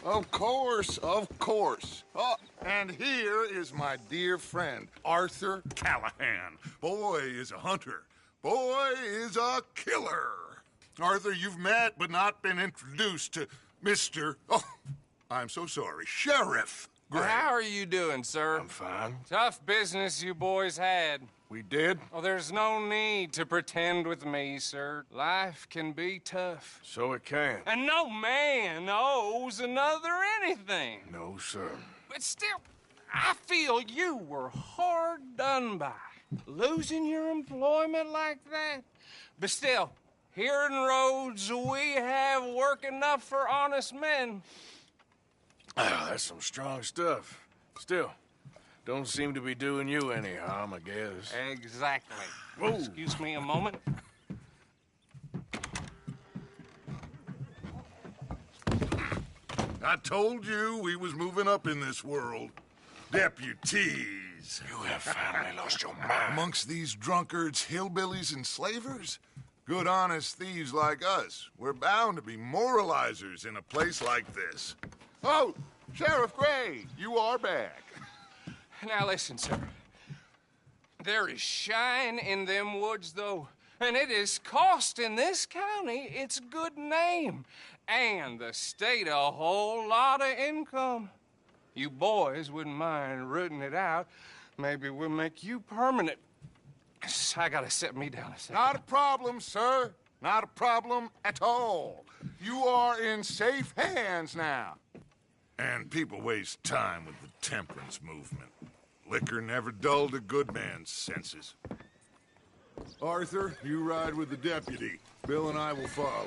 Of course, of course. Oh, and here is my dear friend, Arthur Callahan. Boy is a hunter. Boy is a killer. Arthur, you've met but not been introduced to Mr. Oh, I'm so sorry, Sheriff Gray. How are you doing, sir? I'm fine. Tough business you boys had. We did? Oh, there's no need to pretend with me, sir. Life can be tough. So it can. And no man owes another anything. No, sir. But still, I feel you were hard done by. Losing your employment like that. But still, here in Rhodes, we have work enough for honest men. Oh, that's some strong stuff. Still, don't seem to be doing you any harm, I guess. Exactly. Whoa. Excuse me a moment. I told you we was moving up in this world. Deputies. You have finally lost your mind. Amongst these drunkards, hillbillies, and slavers? Good honest thieves like us. We're bound to be moralizers in a place like this. Oh, Sheriff Gray, you are back. Now listen, sir. There is shine in them woods, though, and it is costing this county its good name and the state a whole lot of income. You boys wouldn't mind rooting it out. Maybe we'll make you permanent. I gotta set me down a second. Not a problem, sir. Not a problem at all. You are in safe hands now. And people waste time with the temperance movement. Liquor never dulled a good man's senses. Arthur, you ride with the deputy. Bill and I will follow.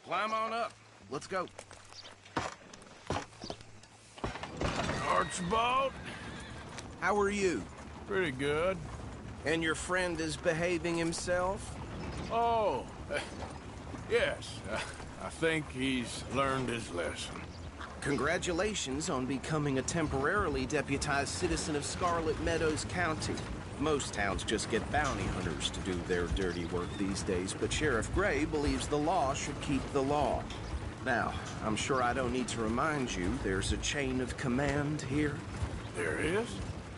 Climb on up. Let's go. Archibald? How are you? Pretty good. And your friend is behaving himself? Oh, yes. I think he's learned his lesson. Congratulations on becoming a temporarily deputized citizen of Scarlet Meadows County. Most towns just get bounty hunters to do their dirty work these days, but Sheriff Gray believes the law should keep the law. Now, I'm sure I don't need to remind you, there's a chain of command here. There is?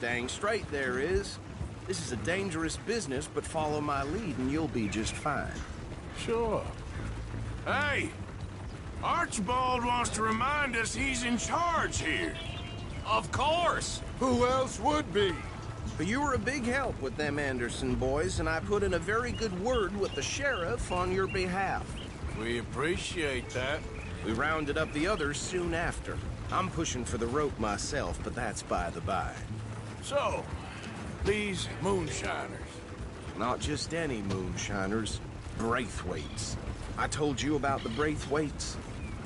Dang straight there is. This is a dangerous business, but follow my lead and you'll be just fine. Sure. Hey! Archibald wants to remind us he's in charge here. Of course. Who else would be? But you were a big help with them Anderson boys, and I put in a very good word with the sheriff on your behalf. We appreciate that. We rounded up the others soon after. I'm pushing for the rope myself, but that's by the by. So, these moonshiners. Not just any moonshiners, Braithwaites. I told you about the Braithwaites.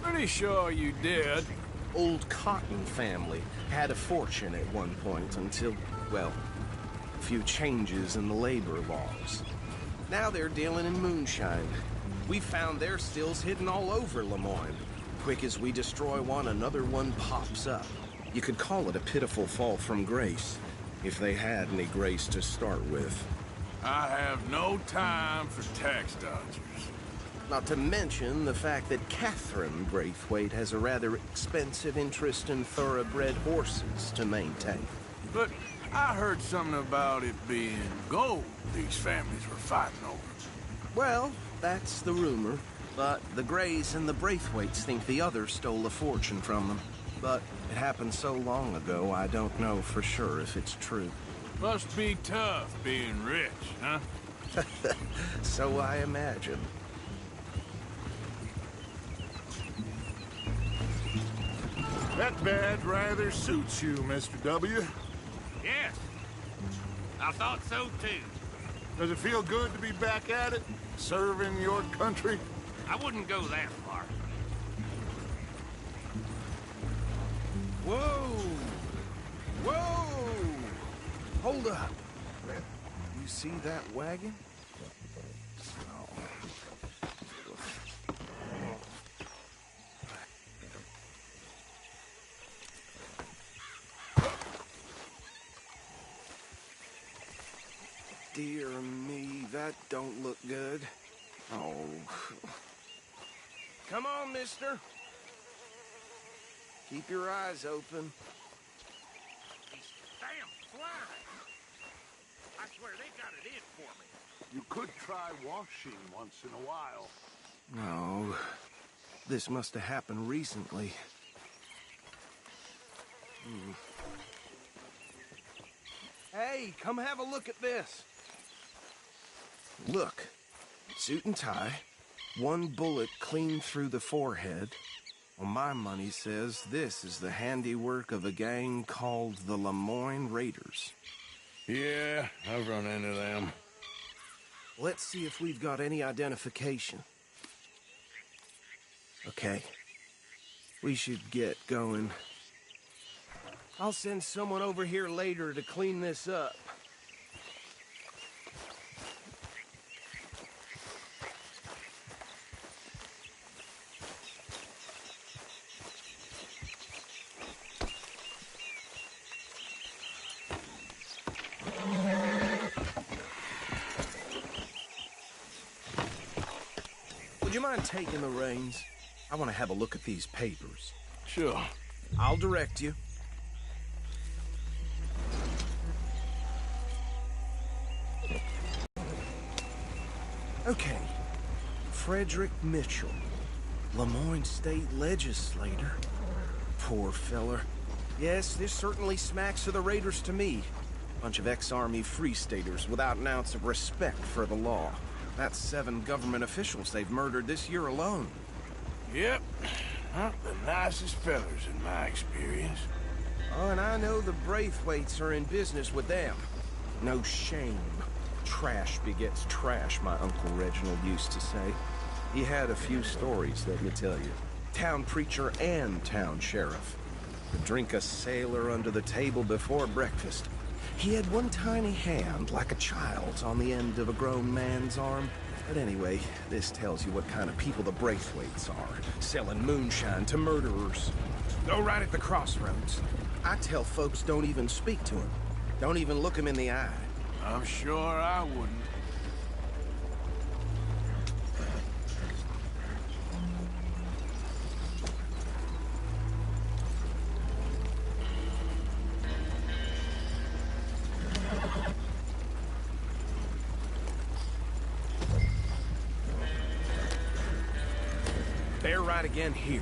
Pretty sure you did. Old Cotton family had a fortune at one point until, well, a few changes in the labor laws. Now they're dealing in moonshine. We found their stills hidden all over Lemoyne. Quick as we destroy one, another one pops up. You could call it a pitiful fall from grace, if they had any grace to start with. I have no time for tax dodgers. Not to mention the fact that Catherine Braithwaite has a rather expensive interest in thoroughbred horses to maintain. But I heard something about it being gold these families were fighting over. Well, that's the rumor. But the Grays and the Braithwaites think the other stole a fortune from them. But it happened so long ago, I don't know for sure if it's true. Must be tough being rich, huh? So I imagine. That badge rather suits you, Mr. W. Yes. I thought so, too. Does it feel good to be back at it? Serving your country? I wouldn't go that far. Whoa! Whoa! Hold up. You see that wagon? Dear me, that don't look good. Oh. Come on, mister. Keep your eyes open. These damn flies! I swear they got it in for me. You could try washing once in a while. No. This must have happened recently. Hey, come have a look at this. Look. Suit and tie. One bullet clean through the forehead. Well, my money says this is the handiwork of a gang called the Lemoyne Raiders. Yeah, I've run into them. Let's see if we've got any identification. Okay. We should get going. I'll send someone over here later to clean this up. Would you mind taking the reins? I want to have a look at these papers. Sure. I'll direct you. Okay. Frederick Mitchell, Lemoyne State Legislator. Poor feller. Yes, this certainly smacks of the Raiders to me. Bunch of ex-Army Free Staters without an ounce of respect for the law. That's 7 government officials they've murdered this year alone. Yep. Not the nicest fellers in my experience. Oh, and I know the Braithwaites are in business with them. No shame. Trash begets trash, my Uncle Reginald used to say. He had a few stories, let me tell you. Town preacher and town sheriff. Could drink a sailor under the table before breakfast. He had one tiny hand, like a child's, on the end of a grown man's arm. But anyway, this tells you what kind of people the Braithwaites are. Selling moonshine to murderers. Go right at the crossroads. I tell folks don't even speak to him. Don't even look him in the eye. I'm sure I wouldn't. Bear right again here.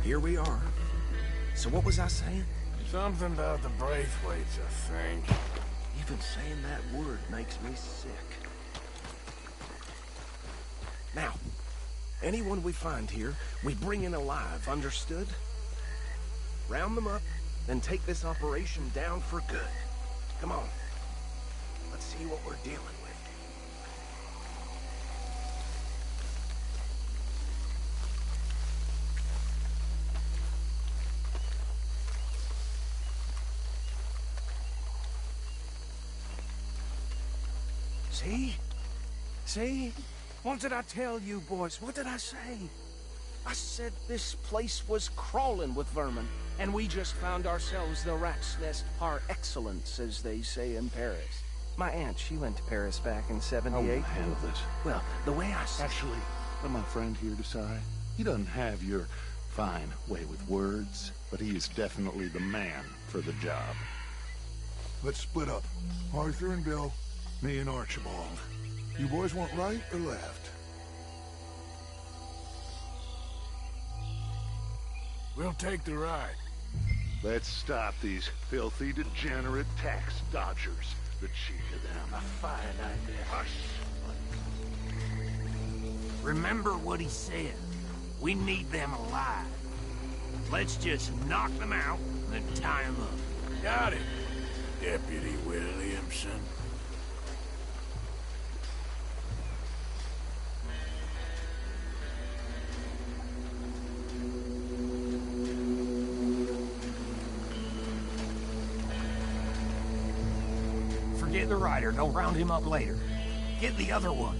Here we are. So what was I saying? Something about the Braithwaites, I think. Even saying that word makes me sick. Now, anyone we find here, we bring in alive, understood? Round them up, then take this operation down for good. Come on. Let's see what we're dealing with. See? See? What did I tell you, boys? What did I say? I said this place was crawling with vermin, and we just found ourselves the rat's nest par excellence, as they say in Paris. My aunt, she went to Paris back in '78. I'll handle this. Well, the way I see Actually, let my friend here decide. He doesn't have your fine way with words, but he is definitely the man for the job. Let's split up. Arthur and Bill, me and Archibald. You boys want right or left? We'll take the ride. Let's stop these filthy, degenerate tax dodgers. The cheek of them. A fine idea. Hush. Remember what he said. We need them alive. Let's just knock them out and then tie them up. Got it, Deputy Williamson. forget the rider. Don't round him up later. Get the other one.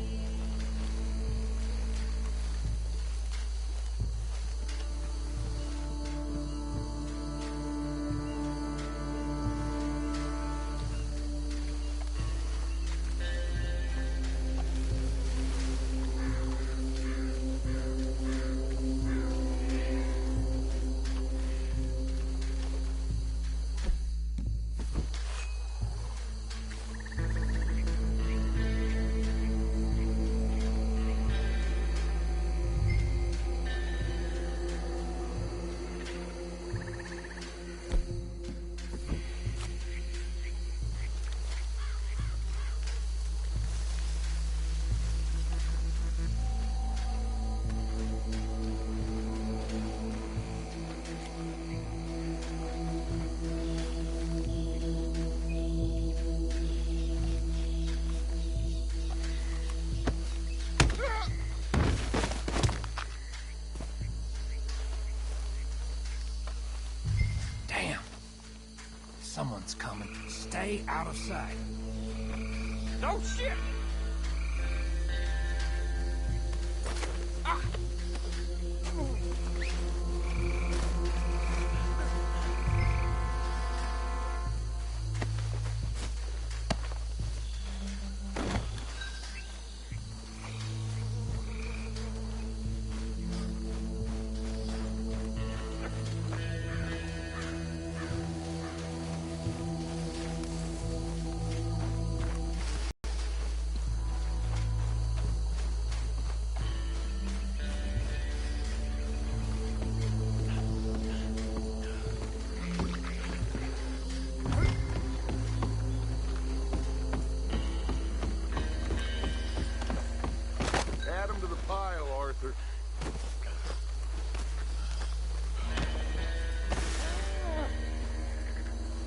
Someone's coming. Stay out of sight. Oh, shit! Add him to the pile, Arthur.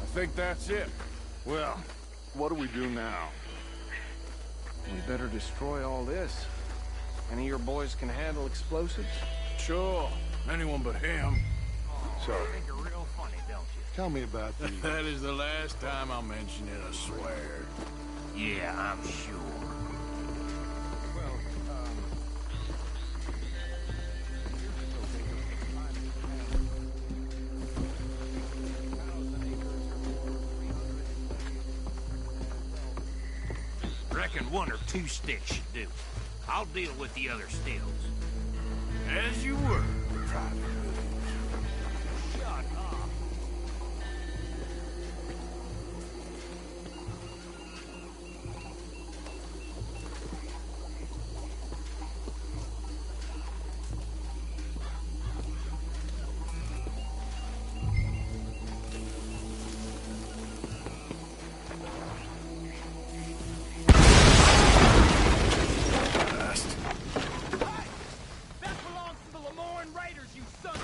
I think that's it. Well, what do we do now? We better destroy all this. Any of your boys can handle explosives? Sure. Anyone but him. So, You think you're real funny, don't you? Tell me about the... That is the last time I'll mention it, I swear. Yeah, I'm sure. Reckon one or two sticks should do. I'll deal with the other stills. As you were, Private. Shut up. That belongs to the Lemoyne Raiders, you sons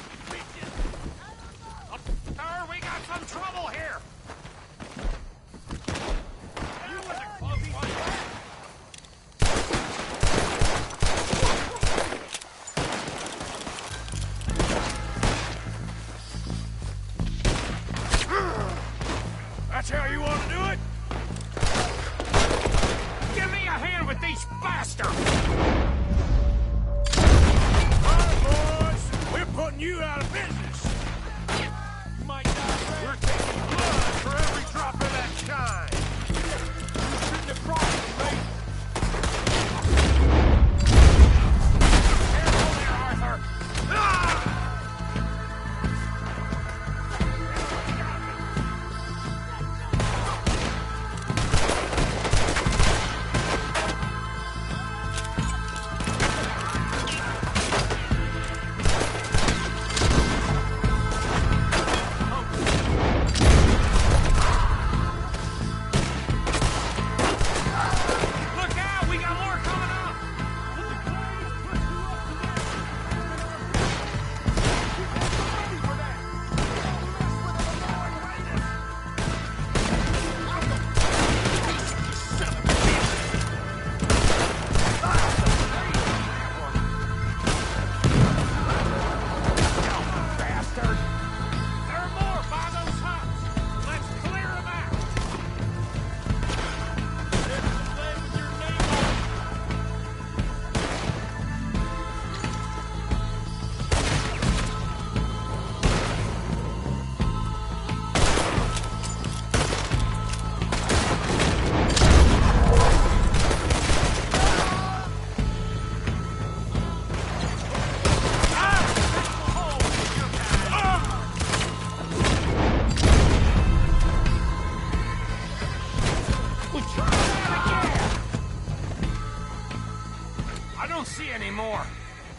I don't see any more.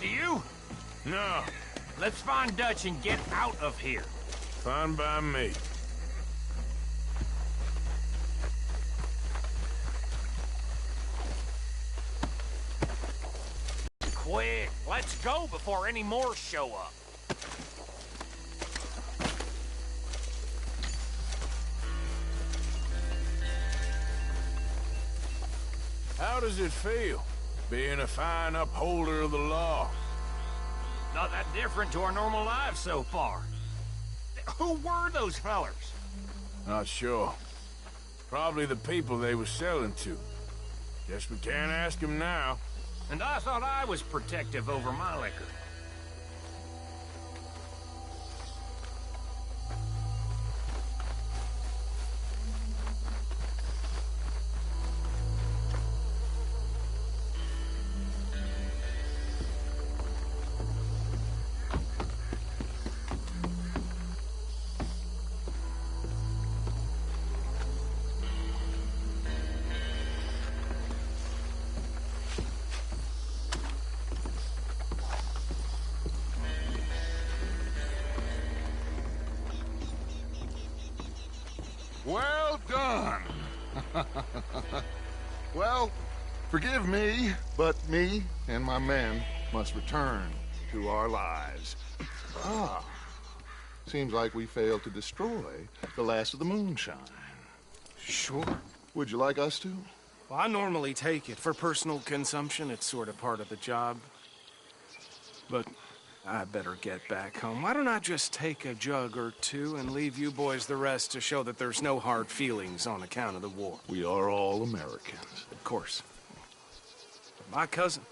Do you? No, Let's find Dutch and get out of here. fine by me. Quick, let's go before any more show up. How does it feel, being a fine upholder of the law? Not that different to our normal lives so far. Who were those fellers? Not sure. Probably the people they were selling to. Guess we can't ask them now. And I thought I was protective over my liquor. Well done. Well, forgive me, but me and my men must return to our lives. Ah, seems like we failed to destroy the last of the moonshine. Sure. Would you like us to? Well, I normally take it. For personal consumption, it's sort of part of the job. But I better get back home. Why don't I just take a jug or two and leave you boys the rest to show that there's no hard feelings on account of the war? We are all Americans. Of course. My cousin,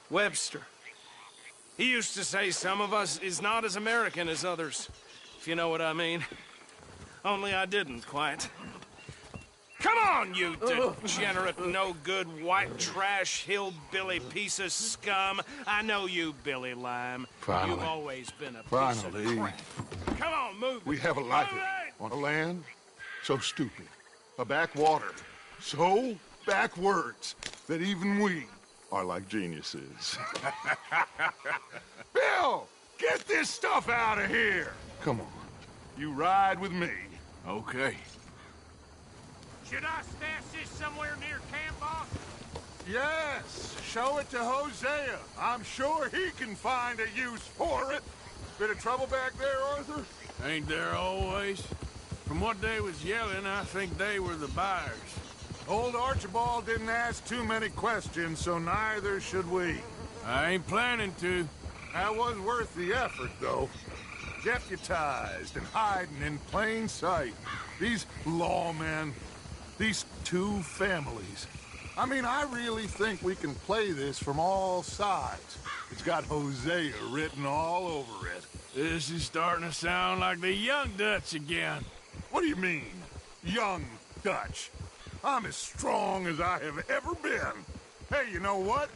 Webster, he used to say some of us is not as American as others, if you know what I mean. Only I didn't quite. Come on, you degenerate, no-good, white trash, hillbilly piece of scum. I know you, Billy Lime. Finally. You've always been a piece Finally. of crap. Come on, move We it. have a life Move it! on a land so stupid, a backwater so backwards that even we are like geniuses. Bill, get this stuff out of here. Come on, you ride with me. Okay. Should I stash this somewhere near camp, boss? Yes, show it to Hosea. I'm sure he can find a use for it. Bit of trouble back there, Arthur? Ain't there always? From what they was yelling, I think they were the buyers. Old Archibald didn't ask too many questions, so neither should we. I ain't planning to. That was worth the effort, though. Deputized and hiding in plain sight. These lawmen, these two families. I mean, I really think we can play this from all sides. It's got Hosea written all over it. This is starting to sound like the young Dutch again. What do you mean, young Dutch? I'm as strong as I have ever been. Hey, you know what?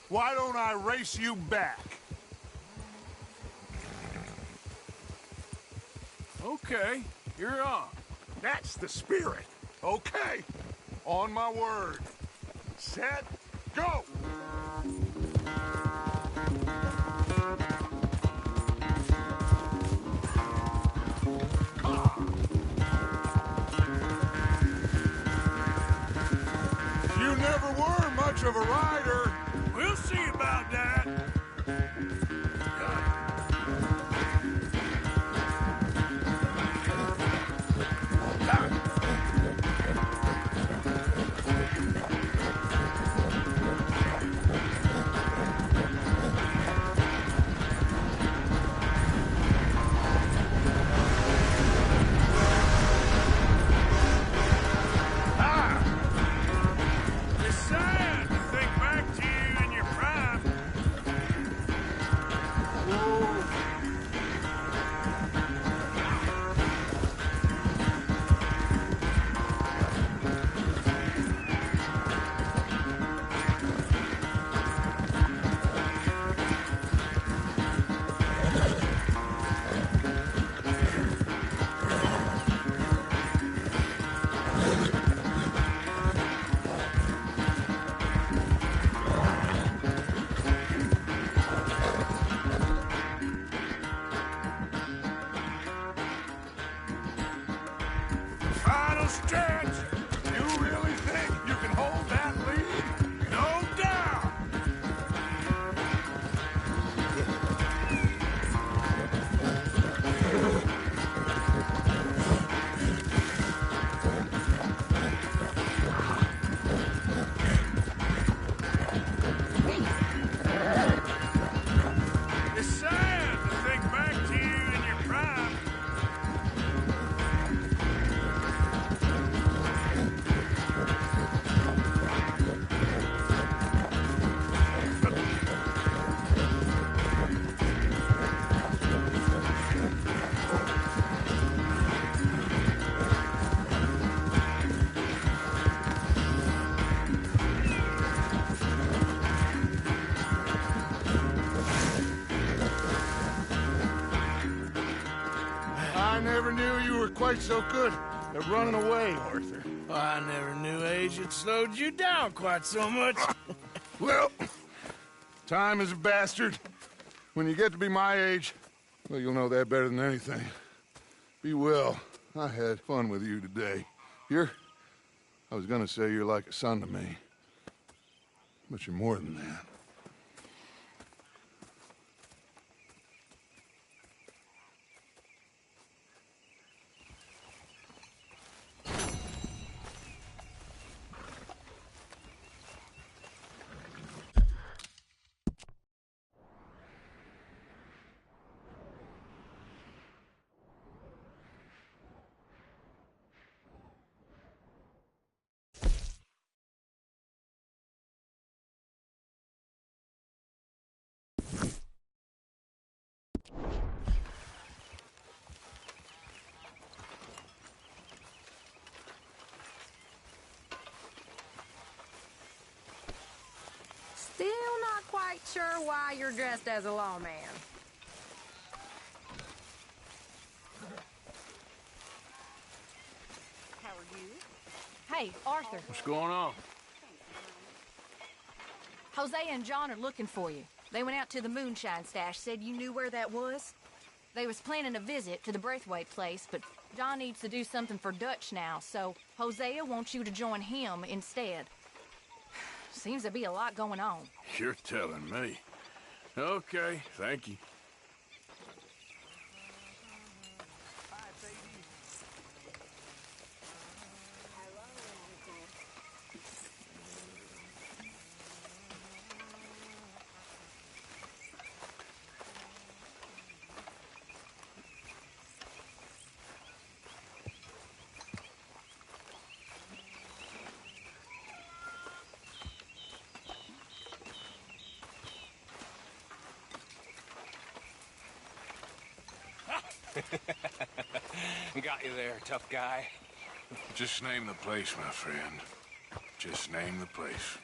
Why don't I race you back? Okay, you're on. That's the spirit. Okay. On my word. Set, go! You never were much of a rider. We'll see about that. It's sad to think back to you in your prime. knew you were quite so good at running away, Arthur. I never knew age had slowed you down quite so much. Well, time is a bastard. When you get to be my age, well, you'll know that better than anything. Be well. I had fun with you today. I was gonna say you're like a son to me. But you're more than that. Still not quite sure why you're dressed as a lawman. How are you? Hey, Arthur. What's going on? Jose and John are looking for you. They went out to the moonshine stash, said you knew where that was. They was planning a visit to the Braithwaite place, but John needs to do something for Dutch now, so Hosea wants you to join him instead. Seems to be a lot going on. You're telling me. Okay, thank you. Got you there, tough guy. Just name the place, my friend. Just name the place.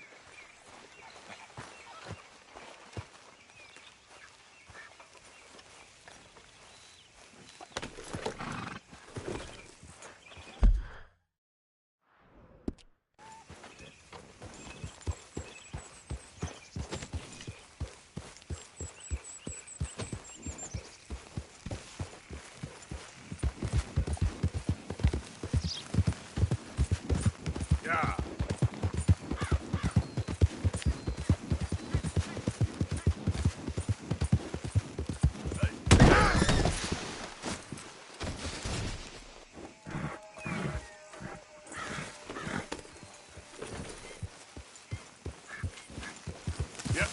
Yeah. Yep.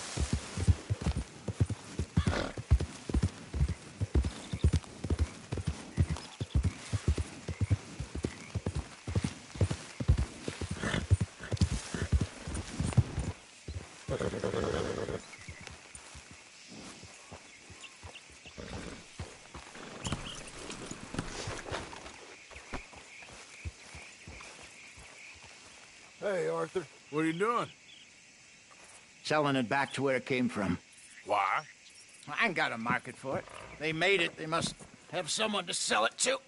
Hey, Arthur. What are you doing? Selling it back to where it came from. Why? I ain't got a market for it. They made it. They must have someone to sell it to.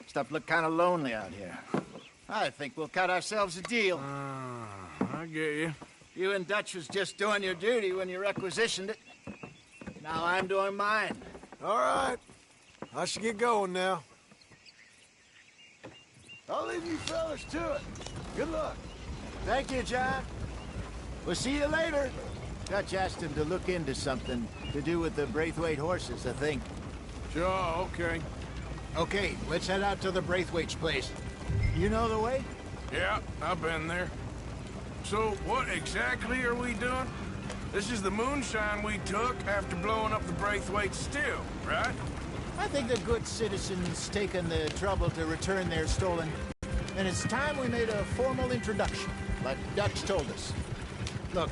Stuff look kind of lonely out here. I think we'll cut ourselves a deal. I get you. You and Dutch was just doing your duty when you requisitioned it. Now I'm doing mine. All right. I should get going now. I'll leave you fellas to it. Good luck. Thank you, John. We'll see you later. Dutch asked him to look into something to do with the Braithwaite horses, I think. Sure, okay. Okay, let's head out to the Braithwaite's place. You know the way? Yeah, I've been there. So, what exactly are we doing? This is the moonshine we took after blowing up the Braithwaite still, right? I think the good citizens taken the trouble to return their stolen, and it's time we made a formal introduction, like Dutch told us. Look,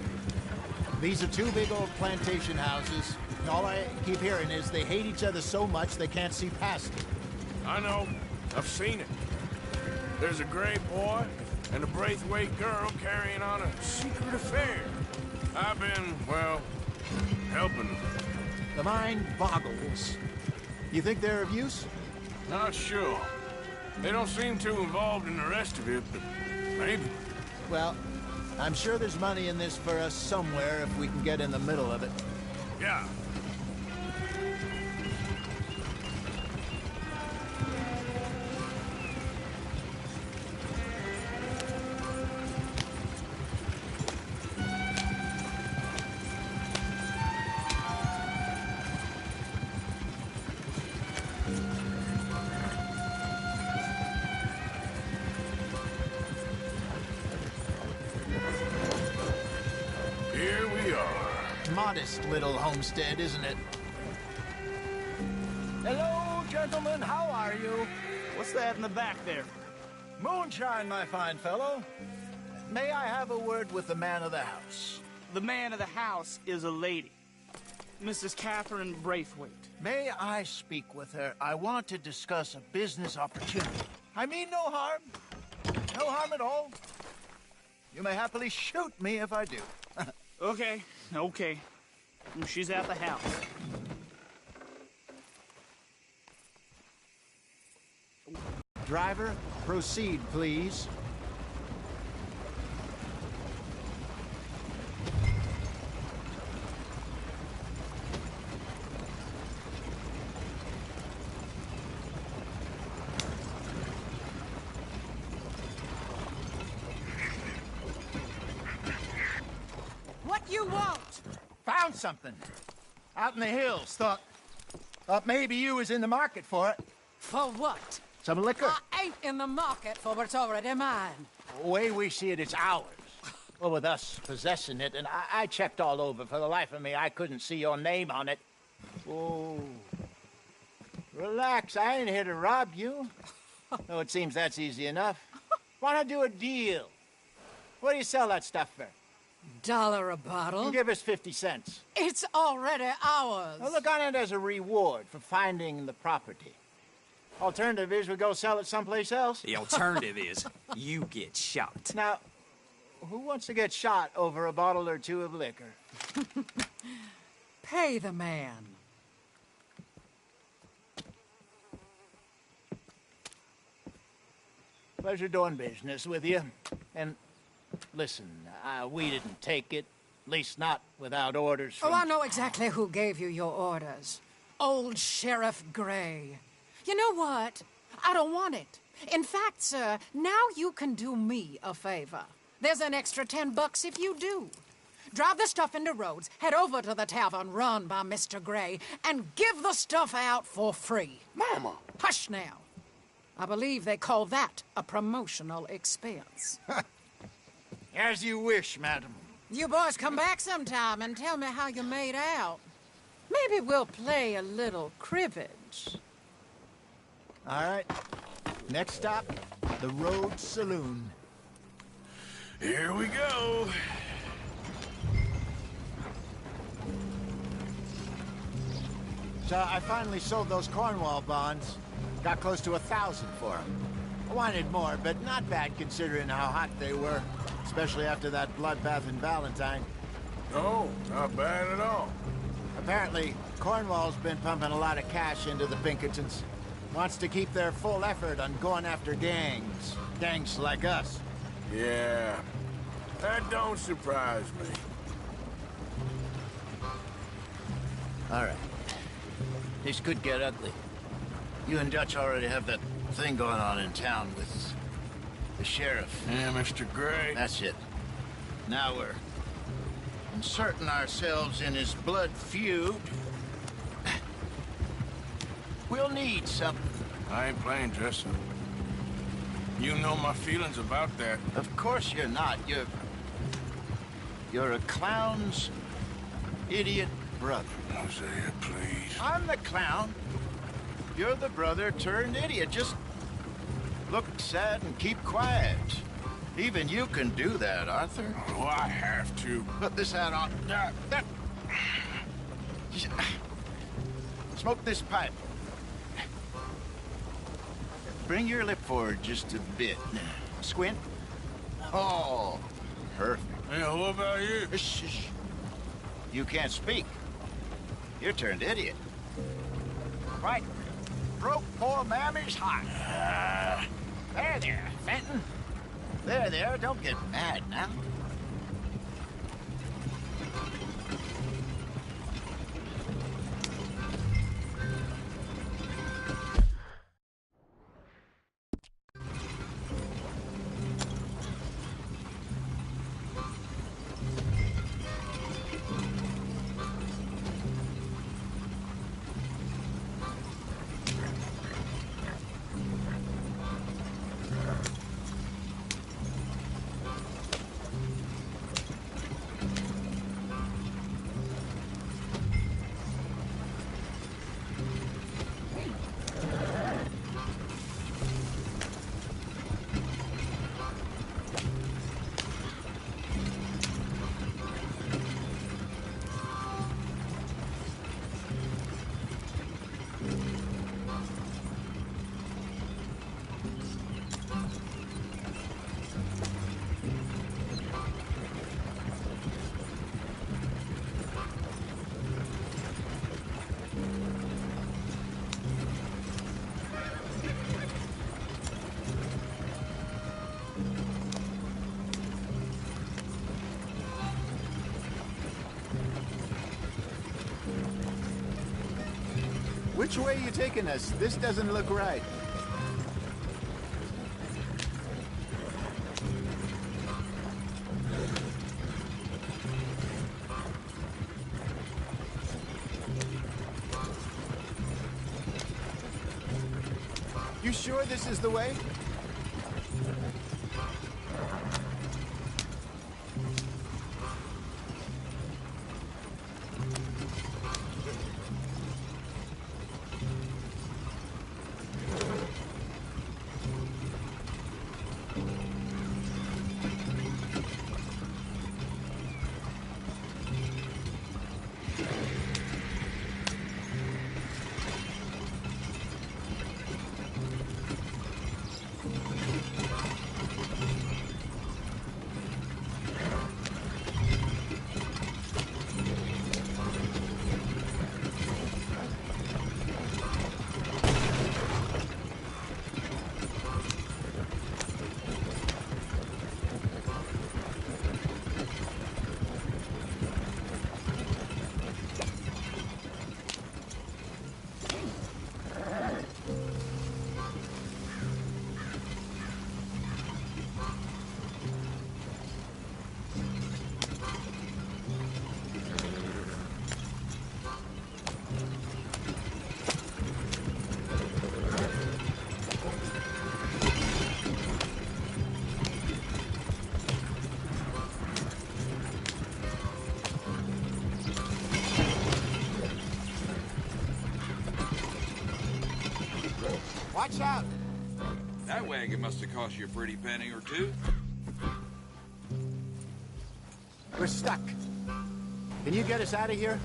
these are two big old plantation houses. All I keep hearing is they hate each other so much they can't see past it. I know. I've seen it. There's a gray boy and a Braithwaite girl carrying on a secret affair. I've been, well, helping them. The mind boggles. You think they're of use? Not sure. They don't seem too involved in the rest of it, but maybe. Well, I'm sure there's money in this for us somewhere if we can get in the middle of it. Yeah. Modest little homestead, isn't it? Hello, gentlemen. How are you? What's that in the back there? Moonshine, my fine fellow. May I have a word with the man of the house? The man of the house is a lady. Mrs. Catherine Braithwaite. May I speak with her? I want to discuss a business opportunity. I mean no harm. No harm at all. You may happily shoot me if I do. Okay. She's at the house. Driver, proceed, please. What you want? Found something. Out in the hills. Thought maybe you was in the market for it. For what? Some liquor. I ain't in the market for what's already mine. The way we see it, it's ours. Well, with us possessing it, and I checked all over. For the life of me, I couldn't see your name on it. Oh. Relax, I ain't here to rob you. No, it seems that's easy enough. Why not do a deal? What do you sell that stuff for? $1 a bottle? Give us 50 cents. It's already ours. Well, look on it as a reward for finding the property. Alternative is we go sell it someplace else. The alternative is you get shot. Now, who wants to get shot over a bottle or two of liquor? Pay the man. Pleasure doing business with you. And listen, we didn't take it. At least not without orders from... Oh, I know exactly who gave you your orders. Old Sheriff Gray. You know what? I don't want it. In fact, sir, now you can do me a favor. There's an extra $10 if you do. Drive the stuff into Rhodes, head over to the tavern run by Mr. Gray, and give the stuff out for free. Mama! Hush now. I believe they call that a promotional expense. As you wish, madam. You boys come back sometime and tell me how you made out. Maybe we'll play a little cribbage. All right. Next stop, the Rhodes Saloon. Here we go. So I finally sold those Cornwall bonds. Got close to 1,000 for them. I wanted more, but not bad considering how hot they were. Especially after that bloodbath in Valentine. No, not bad at all. Apparently, Cornwall's been pumping a lot of cash into the Pinkertons. Wants to keep their full effort on going after gangs. Gangs like us. Yeah, that don't surprise me. All right. This could get ugly. You and Dutch already have that thing going on in town with the sheriff. Yeah, Mr. Gray. That's it. Now we're inserting ourselves in his blood feud. We'll need something. I ain't playing dress up. You know my feelings about that. Of course you're not. You're a clown's idiot brother. Hosea, please. I'm the clown. You're the brother turned idiot. Just look sad and keep quiet. Even you can do that, Arthur. Oh, I have to. Put this hat on. Smoke this pipe. Bring your lip forward just a bit. Squint. Oh, perfect. Yeah, what about you? Shh. You can't speak. You're turned idiot. Right. broke poor Mammy's heart. There, Fenton. There, don't get mad now. Which way are you taking us? This doesn't look right. You sure this is the way? Watch out! That wagon must have cost you a pretty penny or two. We're stuck. Can you get us out of here?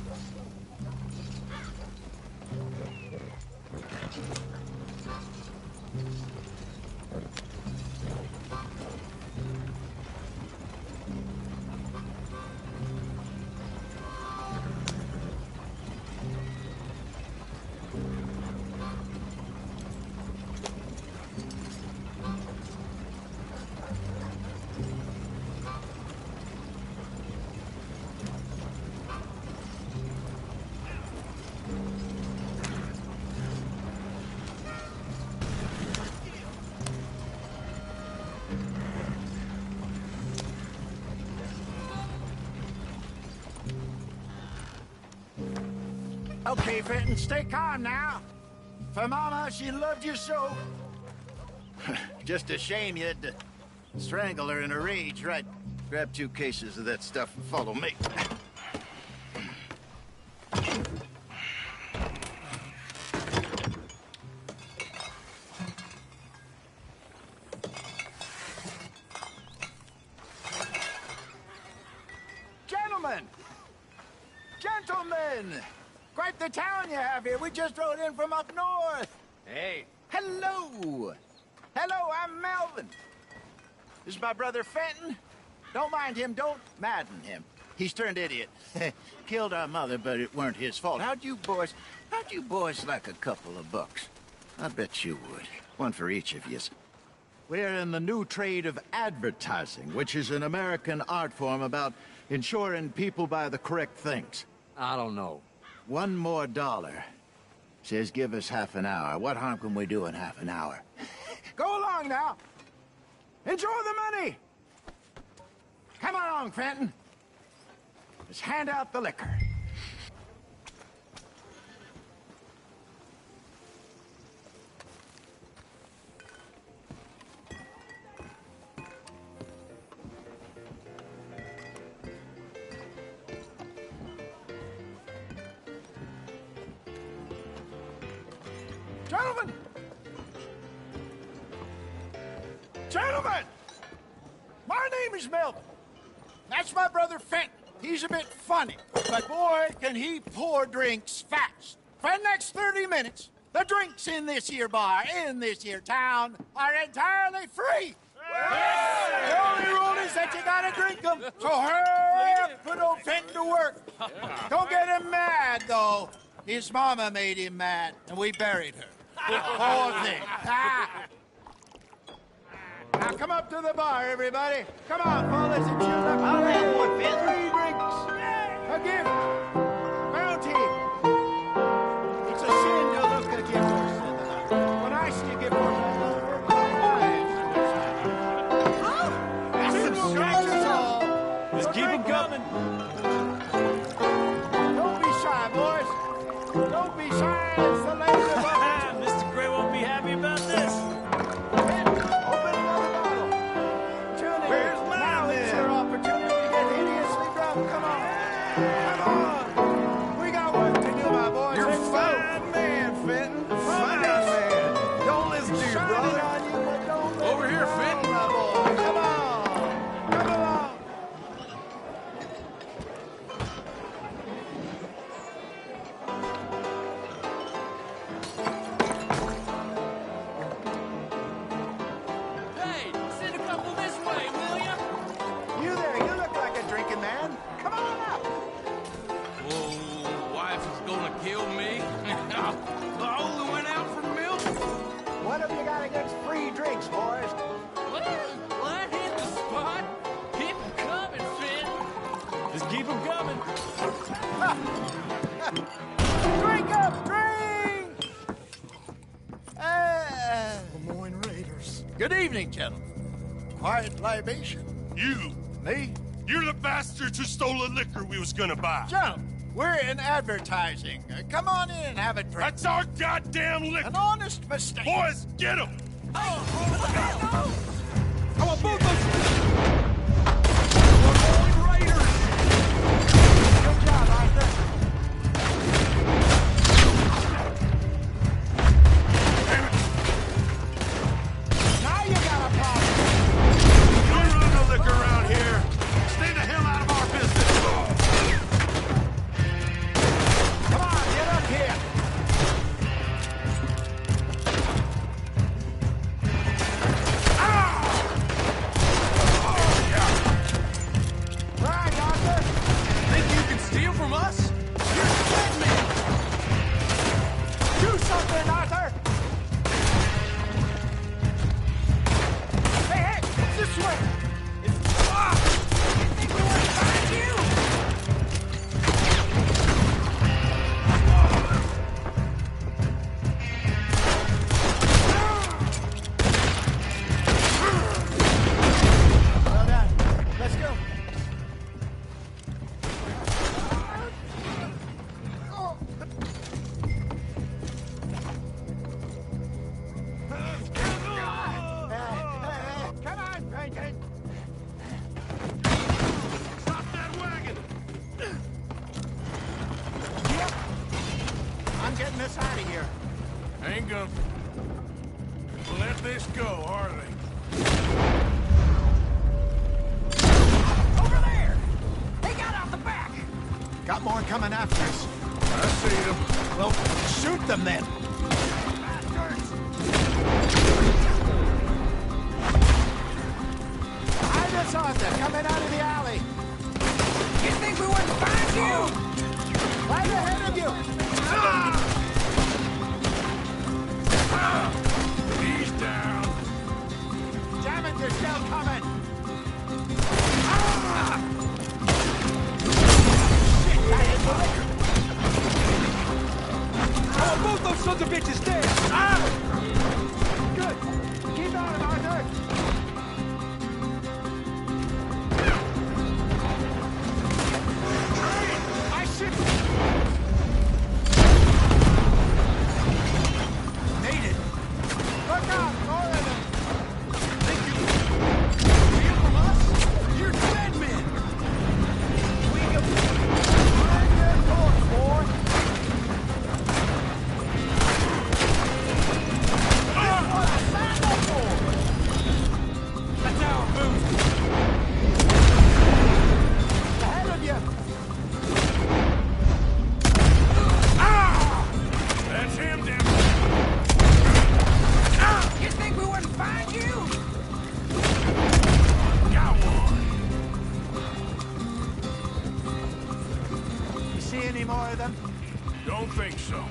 Okay, Fenton, stay calm now. For Mama, she loved you so. Just a shame you had to strangle her in a rage, right? Grab 2 cases of that stuff and follow me. Gentlemen! Gentlemen! Quite the town you have here. We just rode in from up north. Hey. Hello. Hello, I'm Melvin. This is my brother Fenton. Don't mind him. Don't madden him. He's turned idiot. Killed our mother, but it weren't his fault. How'd you boys like a couple of bucks? I bet you would. One for each of yous. We're in the new trade of advertising, which is an American art form about ensuring people buy the correct things. I don't know. $1 more. Says give us half an hour. What harm can we do in half an hour? Go along now. Enjoy the money. Come along, Fenton. Let's hand out the liquor. Gentlemen! Gentlemen! My name is Melvin. That's my brother Fenton. He's a bit funny, but boy, can he pour drinks fast. For the next 30 minutes, the drinks in this here bar, in this here town, are entirely free. The only rule is that you gotta drink them. So hurry up, put old Fenton to work. Don't get him mad, though. His mama made him mad, and we buried her. Poor thing. Now come up to the bar, everybody. Come on, fellas, and choose up. I'll have one, Fenton. 3 drinks. A gift. Bounty. It's a sin to look a gift horse in the night. When I see a gift horse, I look for my eyes. That's some strangers all. Just keep them coming. Don't be shy, boys. Don't be shy. It's the lady of Mr. Gray won't be happy about this. Open another bottle. Where's mine? Now it's your opportunity to get hideously drunk. Come on. Come on. We got work to do, my boys. You're a Let's go. fine man, Fenton. Fine man. Don't listen to your brother. Over here, Fenton. My boy. Come on. Come along. Hey, send a couple this way, will ya? You there, you look like a drinking man. Come on up. Whoa, wife is gonna kill me. I only went out for milk. What have you got against free drinks, boys? Well, I hit the spot. Keep them coming, Fenton. Just keep them coming. Drink up, drink! Lemoyne Raiders. Good evening, gentlemen. Quiet libation. You! Me? You're the bastards who stole the liquor we was gonna buy. Gentlemen, we're in advertising. Come on in and have a drink. That's our goddamn liquor! An honest mistake. Boys, get him! Come on, both of you! Lemoyne Raiders. Good job, Arthur. Now you got a problem. Don't run no liquor around here. Stay the hell out of our business. Come on, get up here. Right, Arthur. Think you can steal from us? You're a dead man. Do something, Arthur. Hey, hey, this way. You think we want to find you? Well done. Let's go. Come on, Franklin. Stop that wagon! Yep. I'm getting us out of here. Ain't gonna let this go, are they? Over there. They got out the back. Got more coming after us. I see him. Well, shoot them then. Hide us, Arthur, coming out of the alley. You think we wouldn't find you? Right ahead of you. Ah! He's down. Damn it, they're still coming! Shit, I hit the liquor! Oh, both those sons of bitches dead! Good. Keep on it, Arthur. I should... Made it! Look out! More of them! Thank you! Steal from us? You're dead men! We can... Find their course, boy! That's our boost! Ahead of you! That's him, damn. You think we wouldn't find you? Got one. You see any more of them? Don't think so.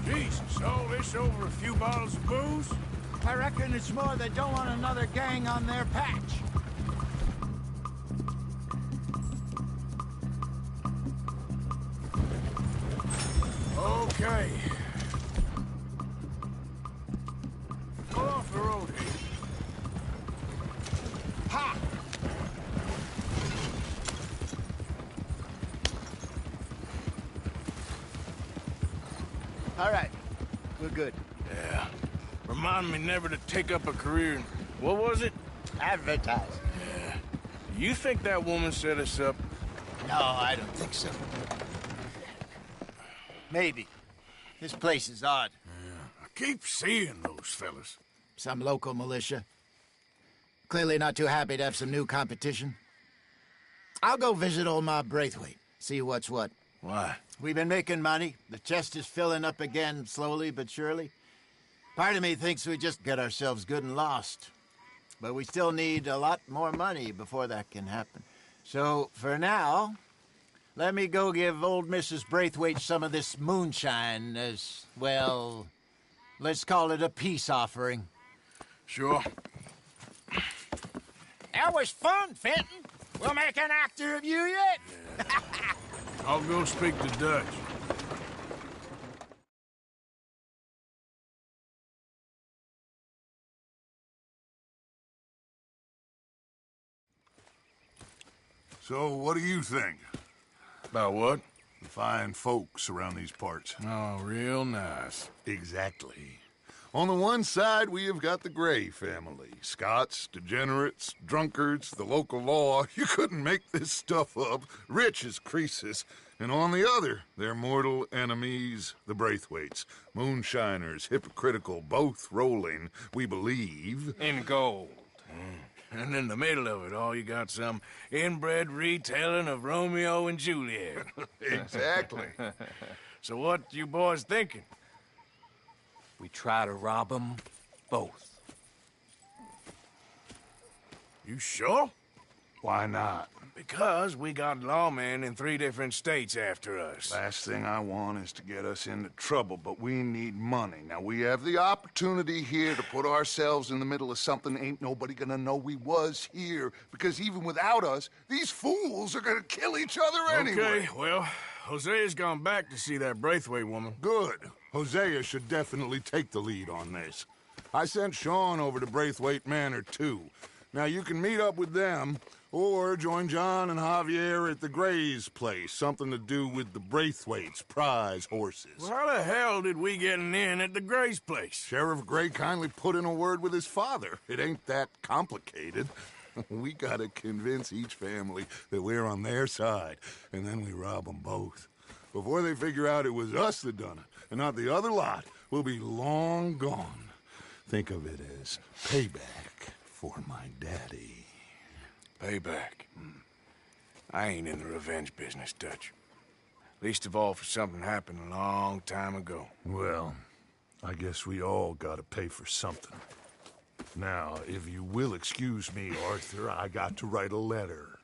Jesus, all this over a few bottles of booze? I reckon it's more they don't want another gang on their patch. Okay. Pull off the road here. Ha! All right. We're good. Yeah. Remind me never to take up a career in... What was it? Advertise. Yeah. You think that woman set us up? No, I don't think so. Maybe. This place is odd. Yeah. I keep seeing those fellas. Some local militia. Clearly not too happy to have some new competition. I'll go visit old Ma Braithwaite, see what's what. Why? We've been making money. The chest is filling up again, slowly but surely. Part of me thinks we just get ourselves good and lost. But we still need a lot more money before that can happen. So, for now, let me go give old Mrs. Braithwaite some of this moonshine as, well, let's call it a peace offering. Sure. That was fun, Fenton. We'll make an actor of you yet. Yeah. I'll go speak to Dutch. So, what do you think? About what? The fine folks around these parts. Oh, real nice. Exactly. On the one side, we have got the Gray family. Scots, degenerates, drunkards, the local law. You couldn't make this stuff up. Rich as Croesus. And on the other, their mortal enemies, the Braithwaites. Moonshiners, hypocritical, both rolling, we believe... in gold. And in the middle of it all, you got some inbred retelling of Romeo and Juliet. Exactly. So what you boys thinking? We try to rob them both. You sure? Why not? Because we got lawmen in 3 different states after us. Last thing I want is to get us into trouble, but we need money. Now, we have the opportunity here to put ourselves in the middle of something ain't nobody gonna know we was here, because even without us, these fools are gonna kill each other anyway. Okay, well, Hosea's gone back to see that Braithwaite woman. Good. Hosea should definitely take the lead on this. I sent Sean over to Braithwaite Manor, too. Now, you can meet up with them, or join John and Javier at the Gray's place. Something to do with the Braithwaite's prize horses. Well, how the hell did we get in at the Gray's place? Sheriff Gray kindly put in a word with his father. It ain't that complicated. We gotta convince each family that we're on their side, and then we rob them both. Before they figure out it was us that done it, and not the other lot, we'll be long gone. Think of it as payback for my daddy. Payback. I ain't in the revenge business, Dutch. Least of all for something happened a long time ago. Well, I guess we all gotta pay for something. Now, if you will excuse me, Arthur, I got to write a letter.